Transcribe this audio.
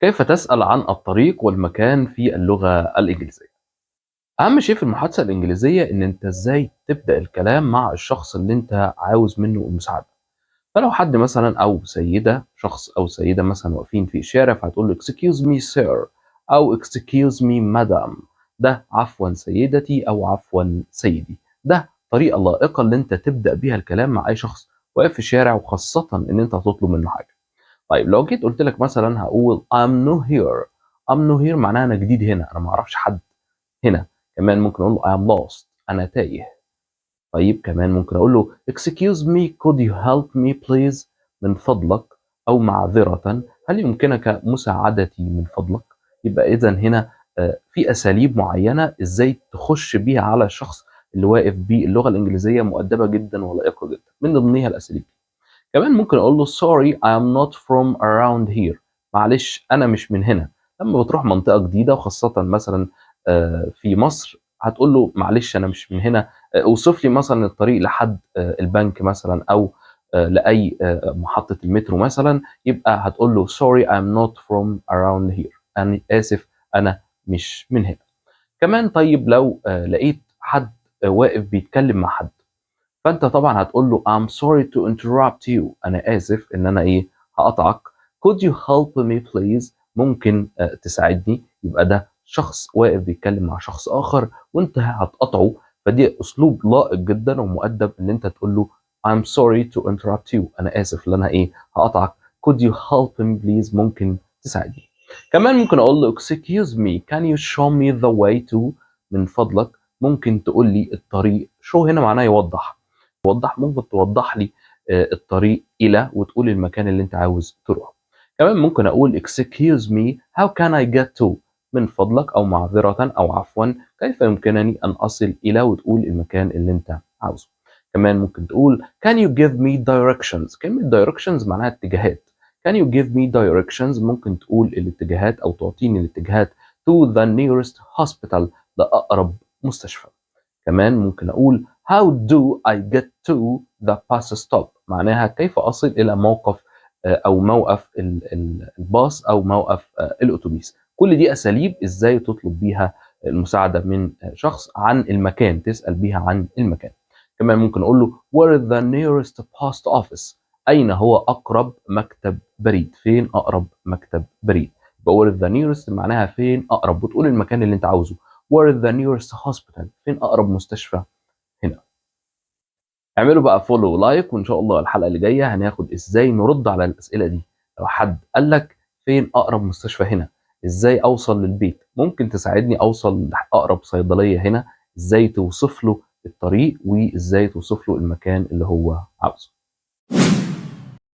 كيف تسأل عن الطريق والمكان في اللغة الإنجليزية؟ أهم شيء في المحادثة الإنجليزية إن أنت إزاي تبدأ الكلام مع الشخص اللي أنت عاوز منه المساعدة. فلو حد مثلا أو سيدة، شخص أو سيدة مثلا واقفين في الشارع، فهتقول له excuse me sir أو excuse me madam. ده عفوا سيدتي أو عفوا سيدي. ده طريقة لائقة اللي أنت تبدأ بيها الكلام مع أي شخص واقف في الشارع، وخاصة إن أنت هتطلب منه حاجة. طيب لو جيت قلت لك مثلا هقول I'm new here. I'm new here معناها أنا جديد هنا، أنا ما أعرفش حد هنا. كمان ممكن أقول له I'm lost، أنا تايه. طيب كمان ممكن أقول له excuse me could you help me please، من فضلك أو معذرة هل يمكنك مساعدتي من فضلك. يبقى إذا هنا في أساليب معينة إزاي تخش بيها على الشخص اللي واقف باللغة الإنجليزية، مؤدبة جدا ولائقة جدا، من ضمنها الأساليب. كمان ممكن اقول له sorry I am not from around here، معلش انا مش من هنا. لما بتروح منطقة جديدة وخاصة مثلا في مصر، هتقول له معلش انا مش من هنا، اوصف لي مثلا الطريق لحد البنك مثلا، او لاي محطة المترو مثلا. يبقى هتقول له sorry I am not from around here، انا اسف انا مش من هنا. كمان طيب لو لقيت حد واقف بيتكلم مع حد، فانت طبعا هتقول له I'm sorry to interrupt you، انا اسف ان انا هقطعك. could you help me please، ممكن تساعدني. يبقى ده شخص واقف بيتكلم مع شخص اخر وانت هتقطعه. فدي اسلوب لائق جدا ومؤدب ان انت تقول له I'm sorry to interrupt you، انا اسف ان انا هقطعك. could you help me please، ممكن تساعدني. كمان ممكن اقول له excuse me can you show me the way to، من فضلك ممكن تقول لي الطريق. شو هنا معناه يوضح. ممكن توضح لي الطريق إلى، وتقول المكان اللي أنت عاوز تروحه. كمان ممكن أقول excuse me how can I get to، من فضلك أو معذرة أو عفوا كيف يمكنني أن أصل إلى، وتقول المكان اللي أنت عاوزه. كمان ممكن تقول can you give me directions. كلمة directions معناها اتجاهات. can you give me directions، ممكن تقول الاتجاهات أو تعطيني الاتجاهات to the nearest hospital، لأقرب مستشفى. كمان ممكن أقول how do I get to the bus stop، معناها كيف أصل إلى موقف أو موقف الباص أو موقف الأتوبيس. كل دي أساليب إزاي تطلب بيها المساعدة من شخص عن المكان، تسأل بيها عن المكان. كمان ممكن أقول له where is the nearest post office، أين هو أقرب مكتب بريد، فين أقرب مكتب بريد. يبقى where is the nearest معناها فين أقرب، وتقول المكان اللي أنت عاوزه. where is the nearest hospital، فين أقرب مستشفى هنا. اعملوا بقى فولو ولايك، وإن شاء الله الحلقة اللي جاية هناخد إزاي نرد على الأسئلة دي. لو حد قال لك فين أقرب مستشفى هنا، إزاي أوصل للبيت، ممكن تساعدني أوصل لأقرب صيدلية هنا، إزاي توصف له الطريق وإزاي توصف له المكان اللي هو عاوزه.